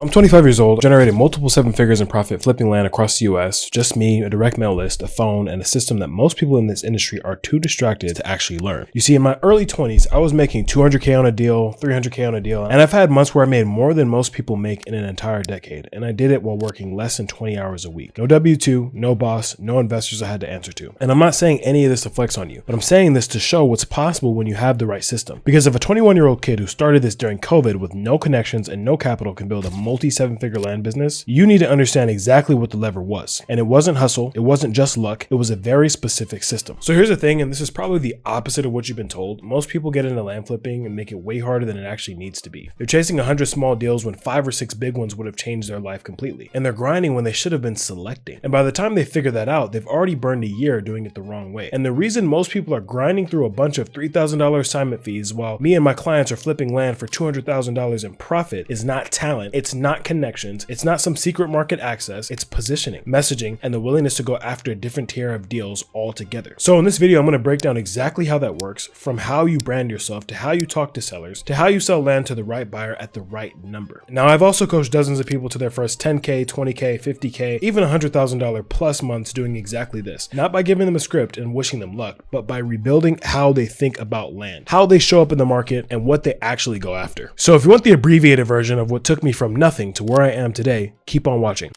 I'm 25 years old, generated multiple seven figures in profit flipping land across the US, just me, a direct mail list, a phone, and a system that most people in this industry are too distracted to actually learn. You see, in my early 20s, I was making 200K on a deal, 300K on a deal, and I've had months where I made more than most people make in an entire decade, and I did it while working less than 20 hours a week. No W-2, no boss, no investors I had to answer to. And I'm not saying any of this to flex on you, but I'm saying this to show what's possible when you have the right system. Because if a 21-year-old kid who started this during COVID with no connections and no capital can build a multi-seven-figure land business, you need to understand exactly what the lever was. And it wasn't hustle, it wasn't just luck, it was a very specific system. So here's the thing, and this is probably the opposite of what you've been told. Most people get into land flipping and make it way harder than it actually needs to be. They're chasing 100 small deals when 5 or 6 big ones would have changed their life completely. And they're grinding when they should have been selecting. And by the time they figure that out, they've already burned a year doing it the wrong way. And the reason most people are grinding through a bunch of $3,000 assignment fees while me and my clients are flipping land for $200,000 in profit is not talent, it's not connections, it's not some secret market access, it's positioning, messaging, and the willingness to go after a different tier of deals altogether. So in this video, I'm going to break down exactly how that works, from how you brand yourself, to how you talk to sellers, to how you sell land to the right buyer at the right number. Now, I've also coached dozens of people to their first 10K, 20K, 50K, even $100,000 plus months doing exactly this. Not by giving them a script and wishing them luck, but by rebuilding how they think about land, how they show up in the market, and what they actually go after. So if you want the abbreviated version of what took me from nothing to where I am today, keep on watching.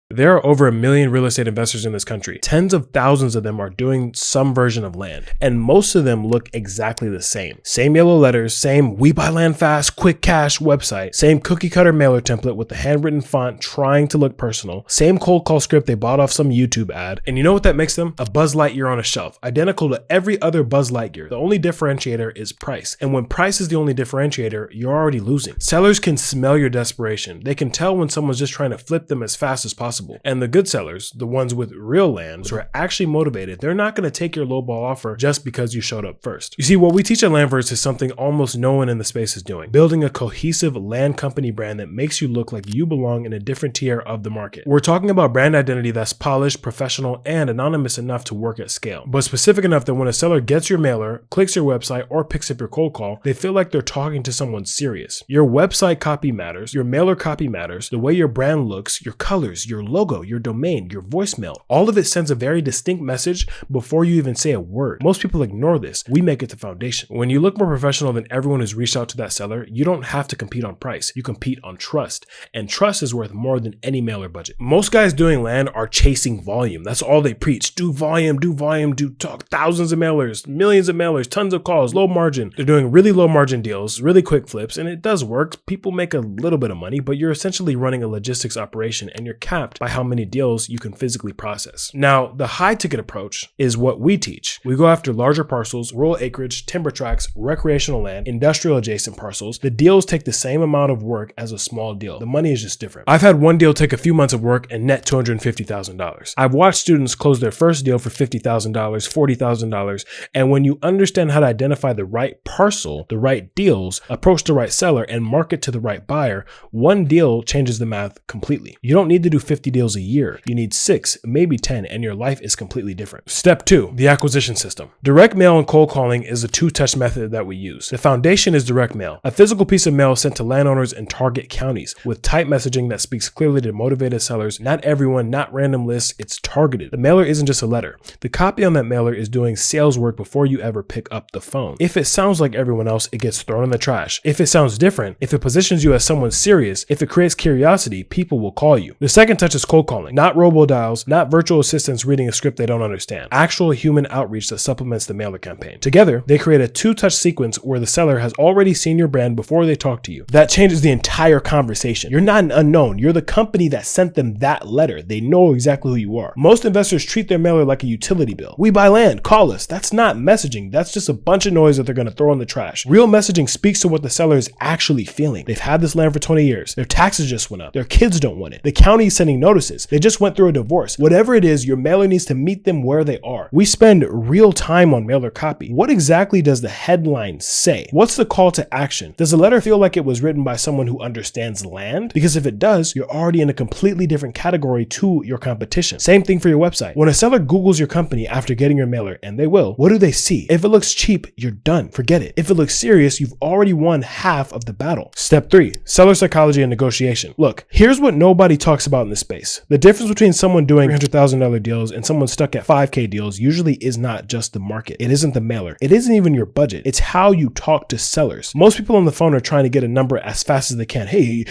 There are over 1 million real estate investors in this country. Tens of thousands of them are doing some version of land, and most of them look exactly the same. Same yellow letters, same we buy land fast, quick cash website, same cookie cutter mailer template with the handwritten font trying to look personal, same cold call script they bought off some YouTube ad. And you know what that makes them? A Buzz Lightyear on a shelf, identical to every other Buzz Lightyear. The only differentiator is price. And when price is the only differentiator, you're already losing. Sellers can smell your desperation. They can tell when someone's just trying to flip them as fast as possible. And the good sellers, the ones with real lands who are actually motivated, they're not going to take your lowball offer just because you showed up first. You see, what we teach at Landverse is something almost no one in the space is doing. Building a cohesive land company brand that makes you look like you belong in a different tier of the market. We're talking about brand identity that's polished, professional, and anonymous enough to work at scale, but specific enough that when a seller gets your mailer, clicks your website, or picks up your cold call, they feel like they're talking to someone serious. Your website copy matters, your mailer copy matters, the way your brand looks, your colors, your logo, your domain, your voicemail, all of it sends a very distinct message before you even say a word. Most people ignore this. We make it the foundation. When you look more professional than everyone who's reached out to that seller, you don't have to compete on price. You compete on trust, and trust is worth more than any mailer budget. Most guys doing land are chasing volume. That's all they preach. Do volume, do talk. Thousands of mailers, millions of mailers, tons of calls, low margin. They're doing really low margin deals, really quick flips, and it does work. People make a little bit of money, but you're essentially running a logistics operation and you're capped by how many deals you can physically process. Now, the high ticket approach is what we teach. We go after larger parcels, rural acreage, timber tracts, recreational land, industrial adjacent parcels. The deals take the same amount of work as a small deal. The money is just different. I've had one deal take a few months of work and net $250,000. I've watched students close their first deal for $50,000, $40,000, and when you understand how to identify the right parcel, the right deals, approach the right seller, and market to the right buyer, one deal changes the math completely. You don't need to do 50 deals a year. You need 6, maybe 10, and your life is completely different. Step 2, the acquisition system. Direct mail and cold calling is a two-touch method that we use. The foundation is direct mail, a physical piece of mail sent to landowners in target counties with tight messaging that speaks clearly to motivated sellers. Not everyone, not random lists, it's targeted. The mailer isn't just a letter. The copy on that mailer is doing sales work before you ever pick up the phone. If it sounds like everyone else, it gets thrown in the trash. If it sounds different, if it positions you as someone serious, if it creates curiosity, people will call you. The second touch is cold calling, not robo-dials, not virtual assistants reading a script they don't understand. Actual human outreach that supplements the mailer campaign. Together, they create a two-touch sequence where the seller has already seen your brand before they talk to you. That changes the entire conversation. You're not an unknown. You're the company that sent them that letter. They know exactly who you are. Most investors treat their mailer like a utility bill. We buy land, call us. That's not messaging. That's just a bunch of noise that they're going to throw in the trash. Real messaging speaks to what the seller is actually feeling. They've had this land for 20 years. Their taxes just went up. Their kids don't want it. The county is sending notices. They just went through a divorce. Whatever it is, your mailer needs to meet them where they are. We spend real time on mailer copy. What exactly does the headline say? What's the call to action? Does the letter feel like it was written by someone who understands land? Because if it does, you're already in a completely different category to your competition. Same thing for your website. When a seller Googles your company after getting your mailer, and they will, what do they see? If it looks cheap, you're done. Forget it. If it looks serious, you've already won half of the battle. Step 3, seller psychology and negotiation. Look, here's what nobody talks about in this space. The difference between someone doing $300,000 deals and someone stuck at $5K deals usually is not just the market. It isn't the mailer. It isn't even your budget. It's how you talk to sellers. Most people on the phone are trying to get a number as fast as they can. Hey,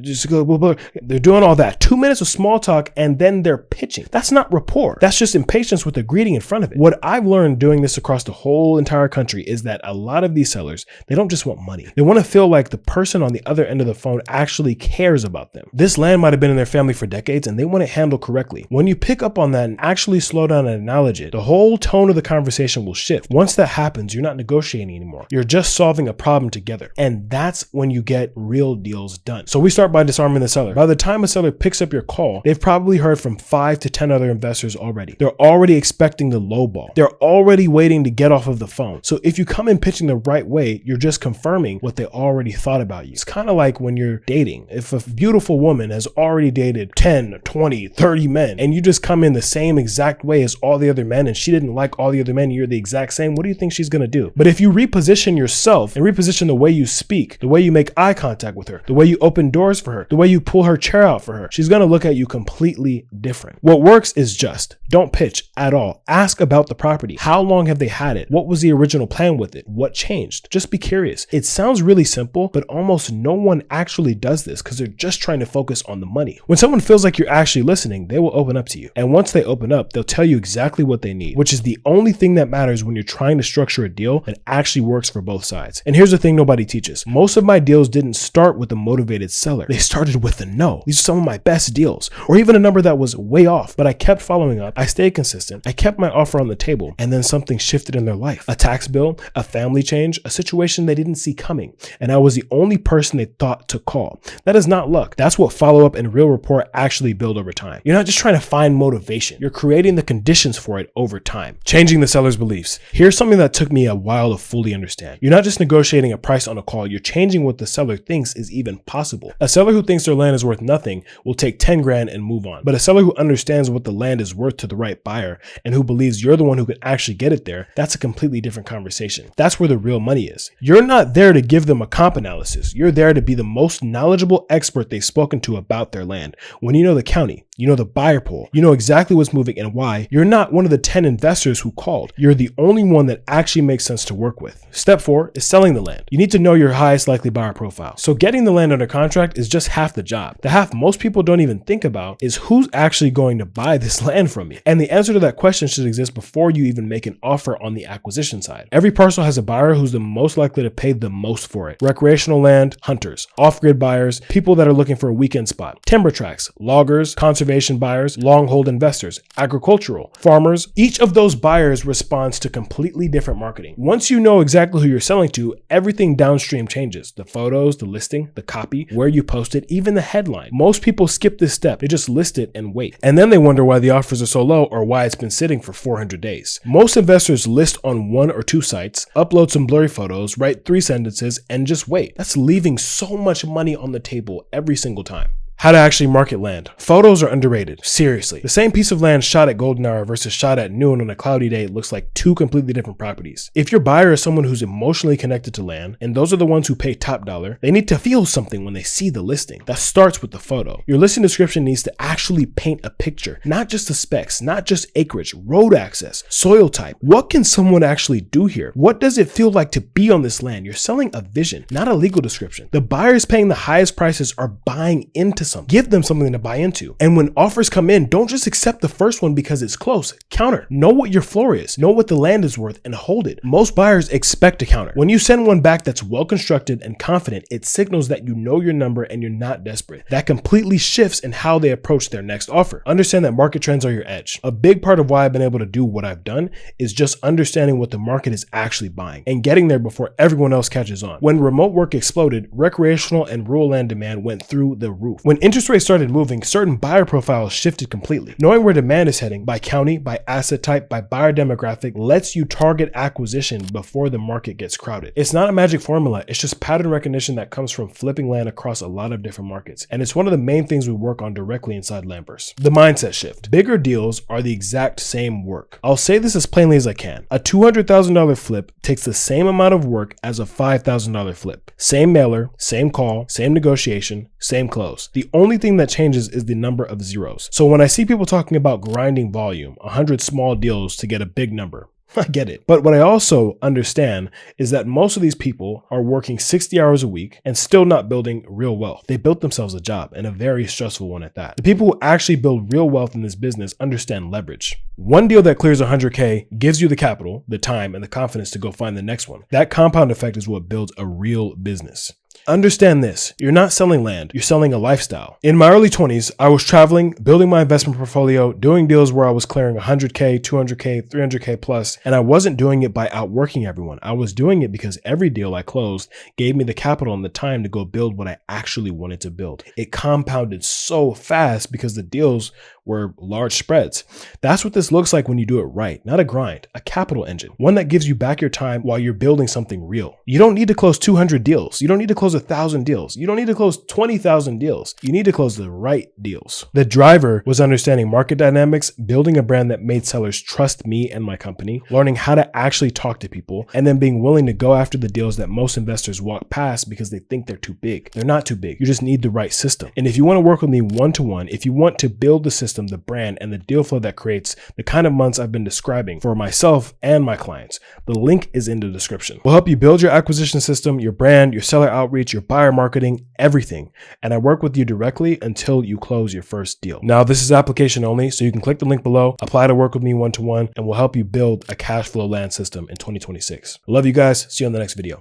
just go, blah, blah. They're doing all that. 2 minutes of small talk and then they're pitching. That's not rapport. That's just impatience with the greeting in front of it. What I've learned doing this across the whole entire country is that a lot of these sellers, they don't just want money. They want to feel like the person on the other end of the phone actually cares about them. This land might have been in their family for decades and they want it handled correctly. When you pick up on that and actually slow down and acknowledge it, the whole tone of the conversation will shift. Once that happens, you're not negotiating anymore. You're just solving a problem together. And that's when you get real deals done. So we start by disarming the seller. By the time a seller picks up your call, they've probably heard from 5 to 10 other investors already. They're already expecting the low ball. They're already waiting to get off of the phone. So if you come in pitching the right way, you're just confirming what they already thought about you. It's kind of like when you're dating. If a beautiful woman has already dated 10, 20, 30 men, and you just come in the same exact way as all the other men, and she didn't like all the other men, and you're the exact same, what do you think she's going to do? But if you reposition yourself and reposition the way you speak, the way you make eye contact with her, the way you open doors for her, the way you pull her chair out for her, she's going to look at you completely different. What works is just don't pitch at all. Ask about the property. How long have they had it? What was the original plan with it? What changed? Just be curious. It sounds really simple, but almost no one actually does this because they're just trying to focus on the money. When someone feels like you're actually listening, they will open up to you. And once they open up, they'll tell you exactly what they need, which is the only thing that matters when you're trying to structure a deal that actually works for both sides. And here's the thing nobody teaches. Most of my deals didn't start with a motivated seller. They started with a no. These are some of my best deals, or even a number that was way off, but I kept following up. I stayed consistent. I kept my offer on the table, and then something shifted in their life. A tax bill, a family change, a situation they didn't see coming. And I was the only person they thought to call. That is not luck. That's what follow-up and real rapport actually build over time. You're not just trying to find motivation. You're creating the conditions for it over time. Changing the seller's beliefs. Here's something that took me a while to fully understand. You're not just negotiating a price on a call. You're changing what the seller thinks is even possible. A seller who thinks their land is worth nothing will take 10 grand and move on. But a seller who understands what the land is worth to the right buyer and who believes you're the one who can actually get it there, that's a completely different conversation. That's where the real money is. You're not there to give them a comp analysis. You're there to be the most knowledgeable expert they've spoken to about their land. When you know the county, you know the buyer pool, you know exactly what's moving and why, you're not one of the 10 investors who called. You're the only one that actually makes sense to work with. Step 4 is selling the land. You need to know your highest likely buyer profile. So getting the land under contract is just half the job. The half most people don't even think about is who's actually going to buy this land from you. And the answer to that question should exist before you even make an offer on the acquisition side. Every parcel has a buyer who's the most likely to pay the most for it. Recreational land, hunters, off-grid buyers, people that are looking for a weekend spot, timber tracts, loggers, conservation buyers, long-hold investors, agricultural, farmers. Each of those buyers responds to completely different marketing. Once you know exactly who you're selling to, everything downstream changes. The photos, the listing, the copy, where you post it, even the headline. Most people skip this step. They just list it and wait. And then they wonder why the offers are so low or why it's been sitting for 400 days. Most investors list on 1 or 2 sites, upload some blurry photos, write 3 sentences, and just wait. That's leaving so much money on the table every single time. How to actually market land. Photos are underrated. Seriously. The same piece of land shot at golden hour versus shot at noon on a cloudy day looks like 2 completely different properties. If your buyer is someone who's emotionally connected to land, and those are the ones who pay top dollar, they need to feel something when they see the listing. That starts with the photo. Your listing description needs to actually paint a picture, not just the specs, not just acreage, road access, soil type. What can someone actually do here? What does it feel like to be on this land? You're selling a vision, not a legal description. The buyers paying the highest prices are buying into something. Give them something to buy into. And when offers come in, don't just accept the first one because it's close. Counter. Know what your floor is. Know what the land is worth and hold it. Most buyers expect a counter. When you send one back that's well constructed and confident, it signals that you know your number and you're not desperate. That completely shifts in how they approach their next offer. Understand that market trends are your edge. A big part of why I've been able to do what I've done is just understanding what the market is actually buying and getting there before everyone else catches on. When remote work exploded, recreational and rural land demand went through the roof. When When interest rates started moving, certain buyer profiles shifted completely. Knowing where demand is heading by county, by asset type, by buyer demographic lets you target acquisition before the market gets crowded. It's not a magic formula, it's just pattern recognition that comes from flipping land across a lot of different markets. And it's one of the main things we work on directly inside Landverse. The mindset shift. Bigger deals are the exact same work. I'll say this as plainly as I can. A $200,000 flip takes the same amount of work as a $5,000 flip. Same mailer, same call, same negotiation, same close. The only thing that changes is the number of zeros. So when I see people talking about grinding volume, 100 small deals to get a big number, I get it. But what I also understand is that most of these people are working 60 hours a week and still not building real wealth. They built themselves a job, and a very stressful one at that. The people who actually build real wealth in this business understand leverage. One deal that clears 100K gives you the capital, the time, and the confidence to go find the next one. That compound effect is what builds a real business. Understand this, you're not selling land, you're selling a lifestyle. In my early 20s, I was traveling, building my investment portfolio, doing deals where I was clearing 100K, 200K, 300K plus, and I wasn't doing it by outworking everyone. I was doing it because every deal I closed gave me the capital and the time to go build what I actually wanted to build. It compounded so fast because the deals were large spreads. That's what this looks like when you do it right, not a grind, a capital engine, one that gives you back your time while you're building something real. You don't need to close 200 deals. You don't need to close 1,000 deals. You don't need to close 20,000 deals. You need to close the right deals. The driver was understanding market dynamics, building a brand that made sellers trust me and my company, learning how to actually talk to people, and then being willing to go after the deals that most investors walk past because they think they're too big. They're not too big. You just need the right system. And if you want to work with me one-to-one, if you want to build the system, the brand, and the deal flow that creates the kind of months I've been describing for myself and my clients, the link is in the description. We'll help you build your acquisition system, your brand, your seller outreach, your buyer marketing, everything. And I work with you directly until you close your first deal. Now, this is application only, so you can click the link below, apply to work with me one-to-one, and we'll help you build a cash flow land system in 2026. I love you guys. See you on the next video.